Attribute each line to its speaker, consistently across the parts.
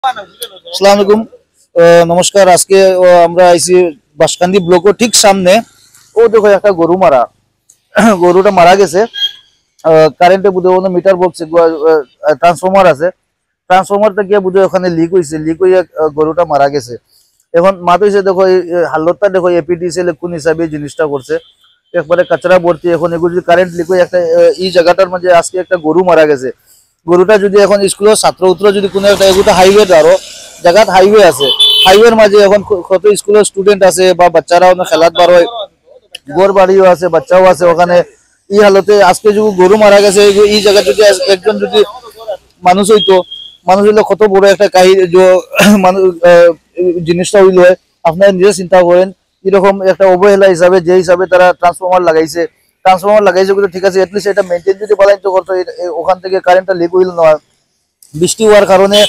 Speaker 1: আসসালামু আলাইকুম নমস্কার। আজকে আমরা আইছি বাসকান্দি ব্লকের ঠিক সামনে। ও দেখো একটা গরু মারা, গরুটা মারা গেছে। কারেন্টে বুঝে মিটার বক্স ট্রান্সফরমার আছে, ট্রান্সফরমারটা গিয়ে বুঝে ওখানে লিক হয়েছে, লিক হয়ে গরুটা মারা গেছে। এখন মাত হয়েছে দেখো এই হালতটা দেখো এপিডিসিএল কোন হিসাবে জিনিসটা করছে, একবারে কাচরা ভর্তি। এখন এগুলো যদি কারেন্ট লিক হয়ে একটা এই জায়গাটার মাঝে আজকে একটা গরু মারা গেছে। গরুটা যদি এখন স্কুলের ছাত্র উত্তর যদি কোনো একটা এগুলো হাইওয়ে আরো জায়গাত হাইওয়ে আছে, হাইওয়ের মাঝে এখন কত স্কুলের স্টুডেন্ট আছে বা বাচ্চারা খেলাত বার হয়, গোর বাড়িও আছে, বাচ্চাও আছে ওখানে। এই হালতে আজকে যদি গরু মারা গেছে, এই জায়গায় যদি একজন যদি মানুষ হইতো, মানুষ হইলে কত বড় একটা জিনিসটা হইল হয়। আপনারা নিজে চিন্তা করেন, এরকম একটা অবহেলা হিসাবে যে হিসাবে তারা ট্রান্সফরমার লাগাইছে কিন্তু ঠিক আছে, এটলিস্ট এটা মেনটেন যদি বলাইতো করতো। ওখান থেকে কারেন্টটা লিক হইল না, বৃষ্টি হওয়ার কারণে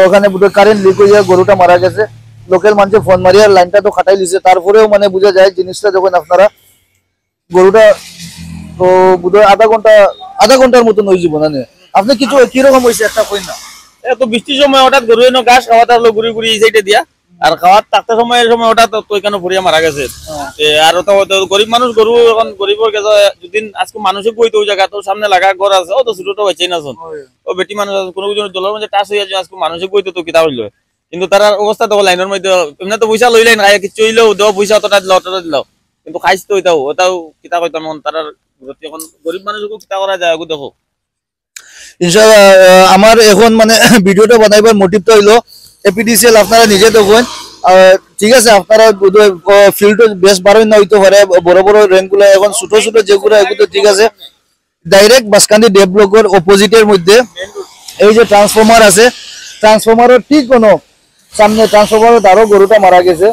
Speaker 1: ওখানে কারেন্ট লিক হইয়া গরুটা মারা গেছে। লোকাল মানুষে ফোন মারিয়া লাইনটা তো খাটাই দিছে, তারপরেও বোঝা যায় জিনিসটা যখন আপনারা গরুটা তো বোধহয় আধা ঘন্টার মতন হয়ে যাব না। আপনি কিছু কিরকম হয়েছে একটা কই না?
Speaker 2: এত বৃষ্টির সময় হঠাৎ গরু এনে ঘাস খাওয়াতে হলো ঘুরি ঘুরি এই সাইডে দিয়া, আর খাওয়ার থাকতে সময় হঠাৎ তো এখানে ভরিয়া মারা গেছে। আর তো গরিব মানুষ, গরু এখন গরিবের কাছে যদি আজকে মানুষে বইতে ওই জায়গা তো সামনে লাগা ঘর আছে, ও তো ছোটটা হয়েছে না শোন, ও বেটি মানুষ কোনো কিছু জলের মধ্যে টাচ হয়ে যায়, আজকে মানুষে বইতে তো কিতা হইলো। কিন্তু তার অবস্থা তো লাইনের মধ্যে এমনি তো পয়সা লইলেন, কিছু হইলেও দেওয়া পয়সা অতটা দিল কিন্তু খাইছ তো ওটাও কিতা কইতাম। তার এখন গরিব মানুষকে কিতা করা যায় দেখো।
Speaker 1: ইনশাআল্লাহ আমার এখন ভিডিওটা বানাইবার মোটিভটা হইলো এপিডিসিএল আপনারা নিজে দেখুন। ঠিক আছে, আপনারা ফিল্ড বেশ বারোই না হইতে পারে, বড় বড় রেনগুলো এখন ছোট ছোট যেগুলো এগুলো ঠিক আছে। ডাইরেক্ট বাসকান্দি ডেভ ব্লকের অপোজিটের মধ্যে এই যে ট্রান্সফরমার আছে, ট্রান্সফরমারের ঠিক কোনো সামনে ট্রান্সফরমারের আরো গরুটা মারা গেছে।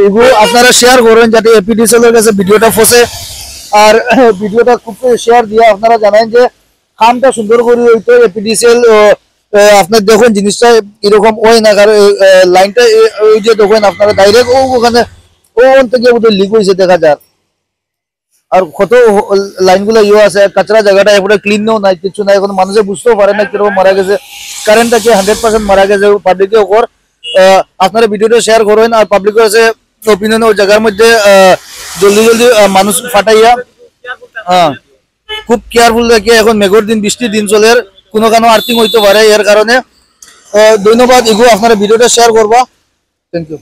Speaker 1: এগুলো আপনারা শেয়ার করেন যাতে এপিডিসিএল এর কাছে ভিডিওটা ফসে, আর ভিডিওটা খুব শেয়ার দিয়ে আপনারা জানেন যে কামটা সুন্দর করে হইতো। এপিডিসিএল আপনার দেখুন জিনিসটা এরকম ওই না, কারণ লাইনটা ওই যে দেখুন আপনারা ডাইরেক্ট ওখানে ওখান থেকে বোধহয় লিক হয়েছে দেখা যায়। আর কত লাইনগুলো আছে, কাঁচরা জায়গাটা এরপরে ক্লিনও নাই, কিছু নাই, এখন মানুষে বুঝতেও পারে না কিরকম মারা গেছে। কারেন্টটাকে 100% মারা গেছে। পাবলিকের ওপর আপনারা ভিডিওটা শেয়ার করেন, আর পাবলিকের কাছে ওপিনিয়ন ওই জায়গার মধ্যে জলদি জলদি মানুষ ফাটাইয়া খুব কেয়ারফুল রেখে। এখন মেঘর দিন, বৃষ্টির দিন চলে, কোনো আর্থিং হইতে পারে, এর কারণে ধন্যবাদ। এগুলো আপনারা ভিডিওটা শেয়ার করবা। Thank you.